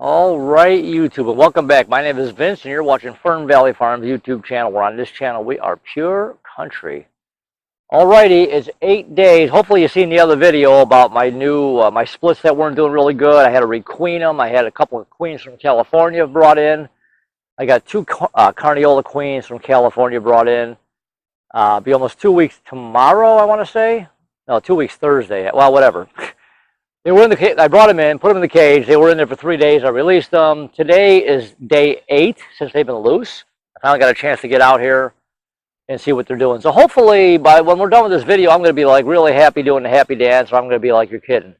All right, YouTube, and welcome back. My name is Vince, and you're watching Fern Valley Farms YouTube channel. Where on this channel we are pure country. Alrighty, it's 8 days. Hopefully, you've seen the other video about my new my splits that weren't doing really good. I had to requeen them. I had a couple of queens from California brought in. I got two Carniola queens from California brought in. Be almost 2 weeks tomorrow, I want to say. No, 2 weeks Thursday. Well, whatever. They were in the cage. I brought them in, put them in the cage. They were in there for 3 days. I released them. Today is day 8 since they've been loose. I finally got a chance to get out here and see what they're doing. So hopefully, by when we're done with this video, I'm going to be like really happy doing the happy dance, or I'm going to be like, you're kidding.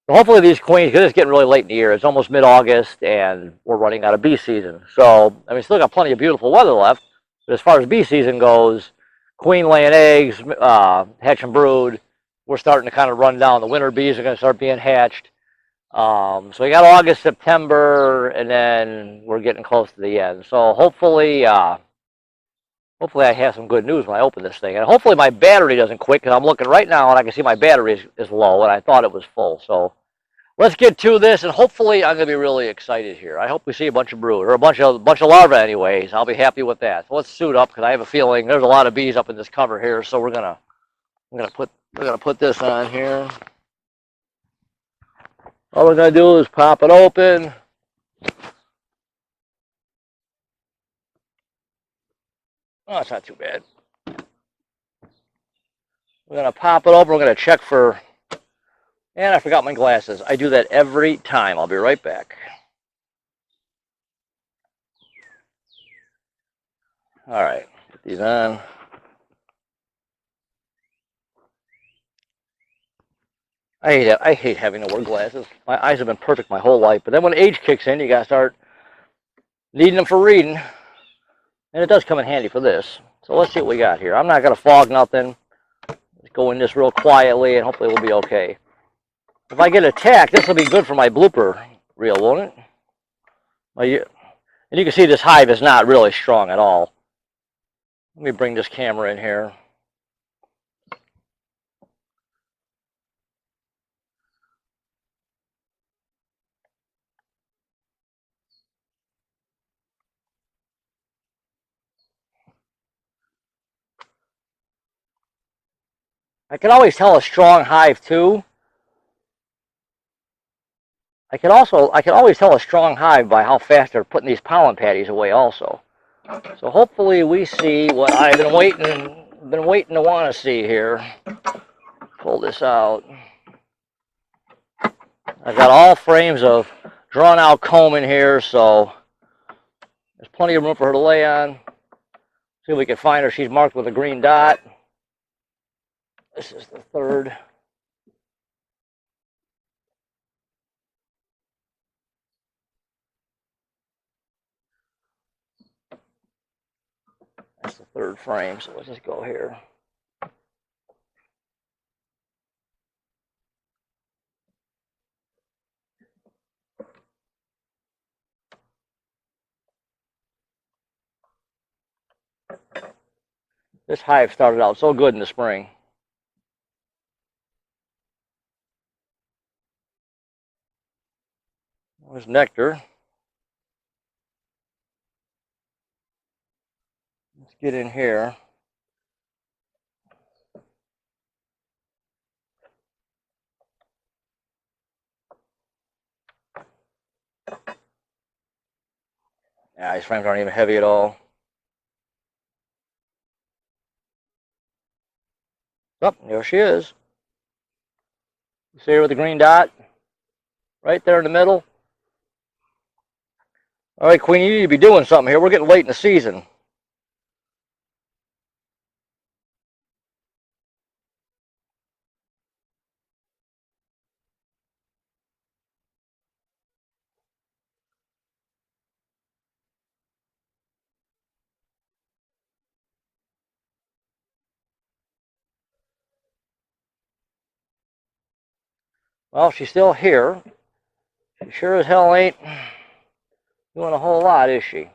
So hopefully these queens, because it's getting really late in the year. It's almost mid-August, and we're running out of bee season. So, I mean, still got plenty of beautiful weather left. But as far as bee season goes, queen laying eggs, hatch and brood, we're starting to kind of run down. The winter bees are going to start being hatched. So we got August, September, and then we're getting close to the end. So hopefully I have some good news when I open this thing. And hopefully my battery doesn't quit, because I'm looking right now and I can see my battery is low, and I thought it was full. So let's get to this, and hopefully I'm going to be really excited here. I hope we see a bunch of brood, or a bunch of larvae anyways. I'll be happy with that. So let's suit up, because I have a feeling there's a lot of bees up in this cover here. So we're gonna put this on here. All we're going to do is pop it open. Oh, it's not too bad. We're going to pop it open. We're going to check for... And I forgot my glasses. I do that every time. I'll be right back. All right. Put these on. I hate having to wear glasses. My eyes have been perfect my whole life. But then when age kicks in, you got to start needing them for reading. And it does come in handy for this. So let's see what we got here. I'm not going to fog nothing. Just go in this real quietly, and hopefully we'll be okay. If I get attacked, this will be good for my blooper reel, won't it? And you can see this hive is not really strong at all. Let me bring this camera in here. I can always tell a strong hive too. I can always tell a strong hive by how fast they're putting these pollen patties away also. So hopefully we see what I've been waiting to want to see here. Pull this out. I've got all frames of drawn out comb in here, so there's plenty of room for her to lay on. See if we can find her. She's marked with a green dot. This is the third. That's the third frame, so let's just go here. This hive started out so good in the spring. There's nectar. Let's get in here. Yeah, these frames aren't even heavy at all. Oh, there she is. You see her with the green dot? Right there in the middle. All right, Queen, you need to be doing something here. We're getting late in the season. Well, she's still here. She sure as hell ain't doing a whole lot, is she?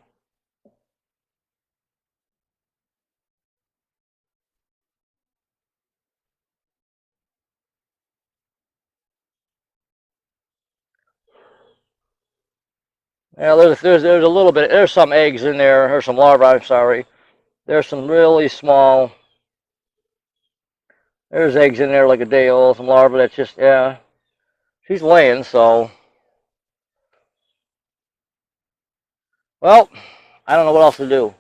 Yeah, there's a little bit. There's some eggs in there. There's some larvae. I'm sorry. There's some really small. There's eggs in there like a day old. Some larvae. That's just, yeah. She's laying, so. Well, I don't know what else to do.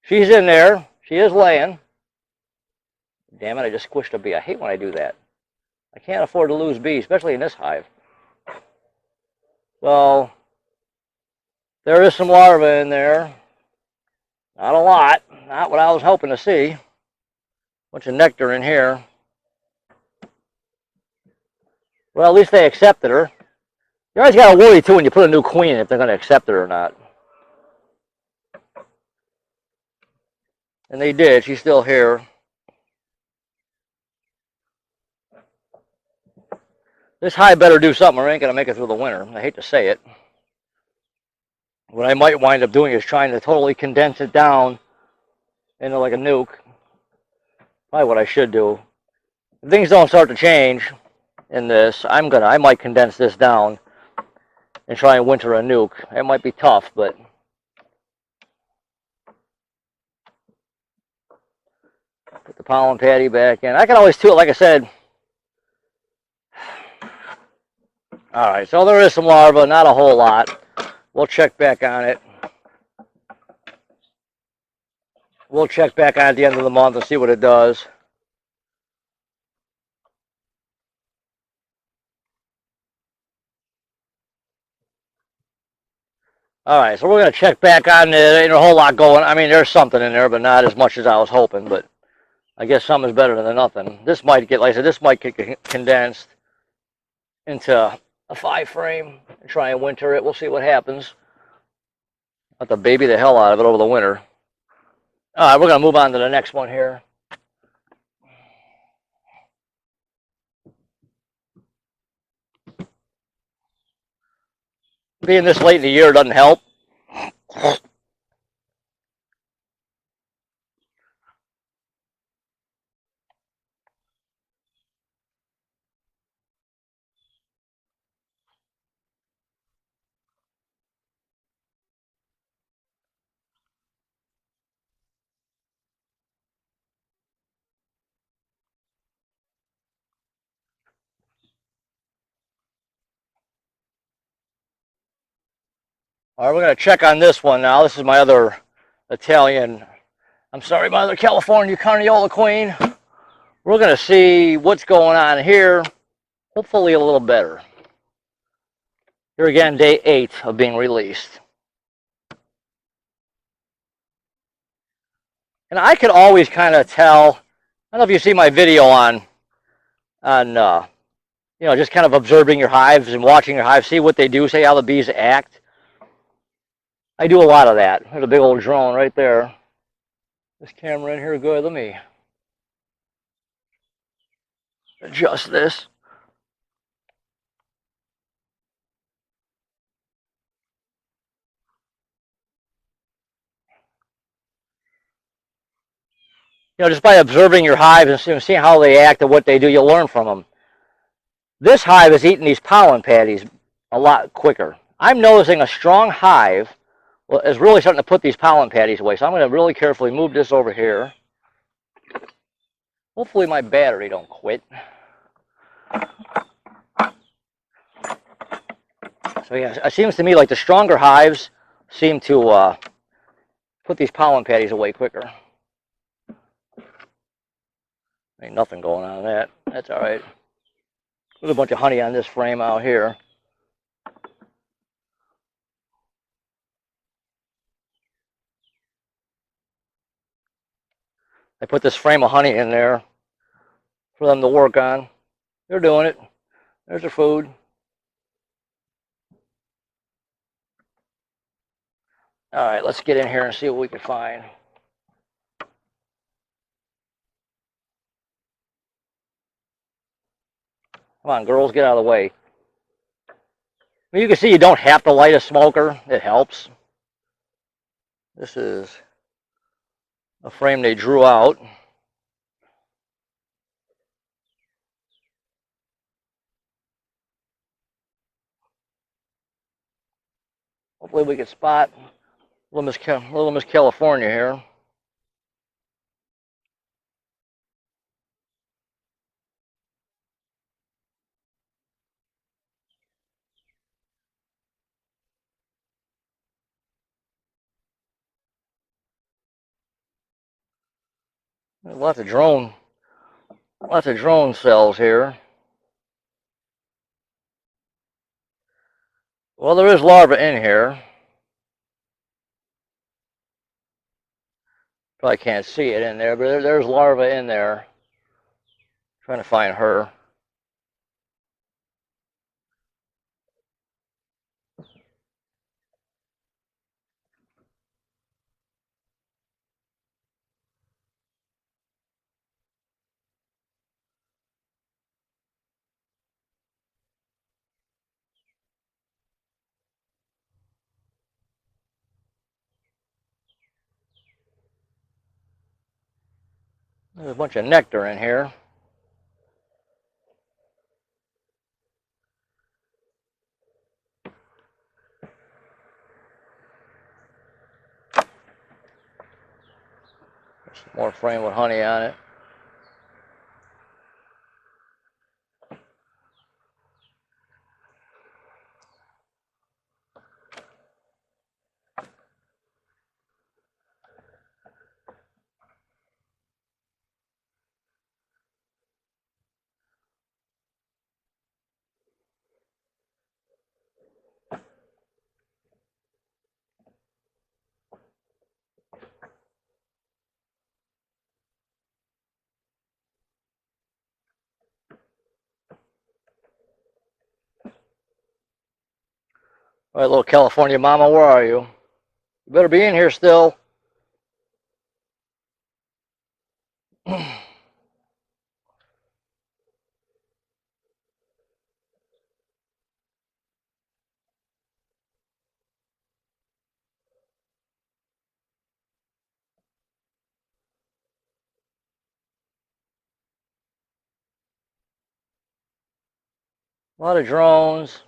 She's in there. She is laying. Damn it! I just squished a bee. I hate when I do that. I can't afford to lose bees, especially in this hive. So there is some larvae in there. Not a lot. Not what I was hoping to see. Bunch of nectar in here. Well, at least they accepted her. You always got to worry, too, when you put a new queen in if they're going to accept it or not. And they did. She's still here. This hive better do something or I ain't going to make it through the winter. I hate to say it. What I might wind up doing is trying to totally condense it down into like a nuke. Probably what I should do. If things don't start to change in this, I might condense this down and try and winter a nuke. It might be tough, but put the pollen patty back in. I can always do it, like I said. All right, so there is some larvae, not a whole lot. We'll check back on it. We'll check back on it at the end of the month and see what it does. All right, so we're going to check back on it. There ain't a whole lot going. I mean, there's something in there, but not as much as I was hoping. But I guess something's better than nothing. This might get, like I said, this might get condensed into a 5-frame and try and winter it. We'll see what happens. Have to baby the hell out of it over the winter. All right, we're going to move on to the next one here. Being this late in the year doesn't help. All right, we're going to check on this one now. This is my other Italian, I'm sorry, my other California Carniola Queen. We're going to see what's going on here. Hopefully a little better. Here again, day 8 of being released. And I could always kind of tell, I don't know if you see my video on just kind of observing your hives and watching your hives, see what they do, see how the bees act. I do a lot of that. There's a big old drone right there. This camera in here good. Let me adjust this. Just by observing your hives and seeing how they act and what they do, you'll learn from them. This hive is eating these pollen patties a lot quicker. I'm noticing a strong hive is really starting to put these pollen patties away. So I'm going to really carefully move this over here. Hopefully my battery don't quit. So yeah, it seems to me like the stronger hives seem to put these pollen patties away quicker. Ain't nothing going on in that. That's all right. There's a bunch of honey on this frame out here. I put this frame of honey in there for them to work on. They're doing it. There's their food. All right, let's get in here and see what we can find. Come on, girls, get out of the way. You can see you don't have to light a smoker. It helps. This is a frame they drew out. Hopefully we can spot Little Miss California here. There's lots of drone cells here. Well, there is larvae in here. Probably can't see it in there, but there's larvae in there. Trying to find her. There's a bunch of nectar in here. There's some more frame with honey on it. All right, little California mama, where are you? You better be in here still. A lot of drones.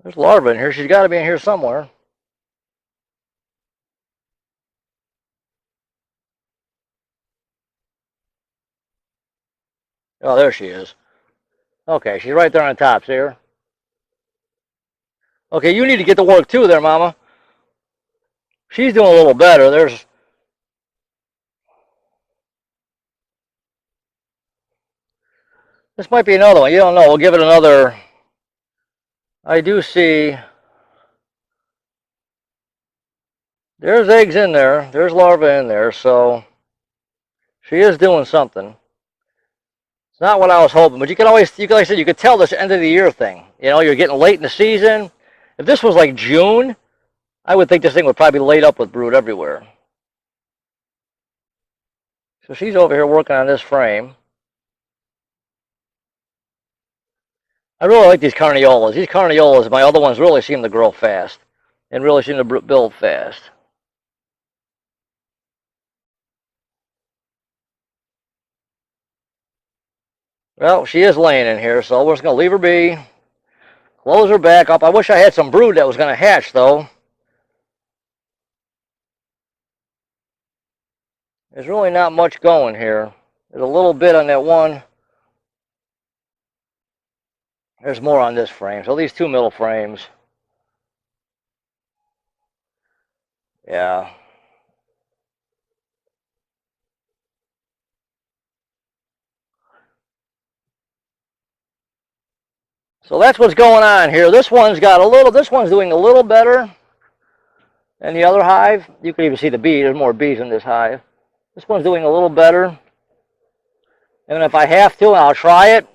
There's larvae in here. She's got to be in here somewhere. Oh, there she is. Okay, she's right there on top. See her? Okay, you need to get to work too there, mama. She's doing a little better. This might be another one. You don't know. We'll give it another. I do see. There's eggs in there. There's larvae in there. So she is doing something. It's not what I was hoping, but you can always, like I said, you could tell this end of the year thing. You know, you're getting late in the season. If this was like June, I would think this thing would probably be laid up with brood everywhere. So she's over here working on this frame. I really like these carniolas. These carniolas, my other ones, really seem to grow fast and really seem to build fast. Well, she is laying in here, so we're just going to leave her be. Close her back up. I wish I had some brood that was going to hatch, though. There's really not much going here. There's a little bit on that one. There's more on this frame. So these two middle frames. Yeah. So that's what's going on here. This one's doing a little better than the other hive. You can even see the bees. There's more bees in this hive. This one's doing a little better. And if I have to, and I'll try it,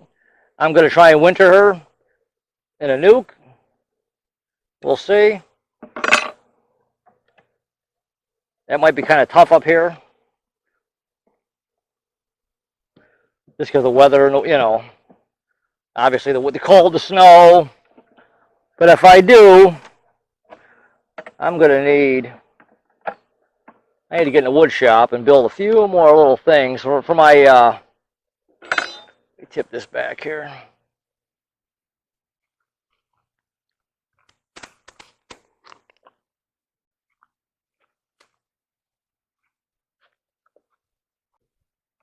I'm going to try and winter her in a nuke. We'll see. That might be kind of tough up here. Just because of the weather, you know, obviously the cold, the snow. But if I do, I'm going to need, I need to get in the wood shop and build a few more little things for my, let me tip this back here.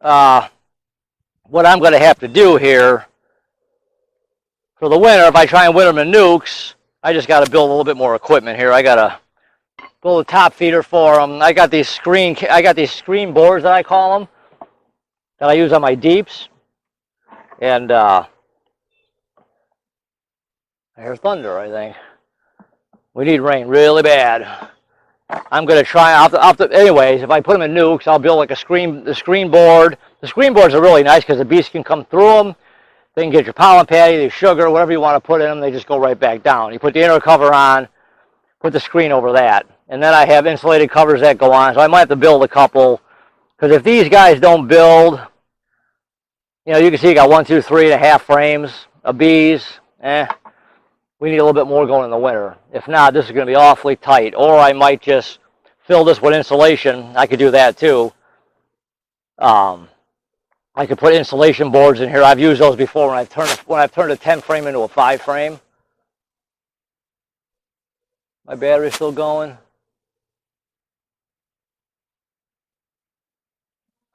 What I'm going to have to do here for the winter, if I try and win them in nukes, I just got to build a little bit more equipment here. I got to build a top feeder for them. I got these screen boards that I call them that I use on my deeps, and I hear thunder. I think we need rain really bad. I'm going to try. Anyways, if I put them in nukes, I'll build like the screen board. The screen boards are really nice because the bees can come through them. They can get your pollen patty, your sugar, whatever you want to put in them. They just go right back down. You put the inner cover on, put the screen over that. And then I have insulated covers that go on. So I might have to build a couple. Because if these guys don't build, you know, you can see you got 1, 2, 3.5 frames of bees. We need a little bit more going in the winter. If not, this is going to be awfully tight. Or I might just fill this with insulation. I could do that too. I could put insulation boards in here. I've used those before when I've turned a 10 frame into a 5 frame. My battery's still going.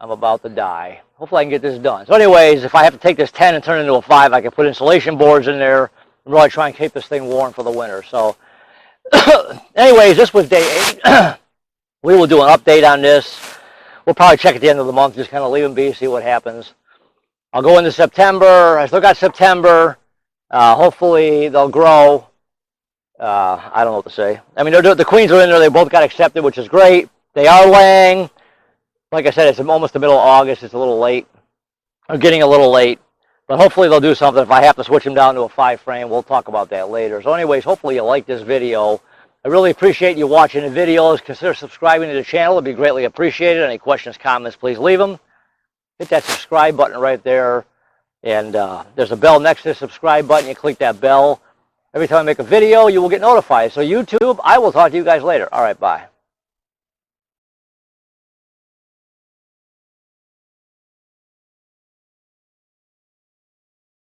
I'm about to die. Hopefully I can get this done. So anyways, if I have to take this 10 and turn it into a 5, I can put insulation boards in there and really try and keep this thing warm for the winter. So anyways, this was day 8. We will do an update on this. We'll probably check at the end of the month, just kind of leave them be, see what happens. I'll go into September. I still got September. Hopefully they'll grow. I don't know what to say. I mean, the queens are in there. They both got accepted, which is great. They are laying. Like I said, it's almost the middle of August. It's a little late. Or getting a little late. But hopefully they'll do something. If I have to switch them down to a 5 frame, we'll talk about that later. So anyways, hopefully you like this video. I really appreciate you watching the videos. Consider subscribing to the channel. It would be greatly appreciated. Any questions, comments, please leave them. Hit that subscribe button right there. And there's a bell next to the subscribe button. You click that bell. Every time I make a video, you will get notified. So YouTube, I will talk to you guys later. All right, bye.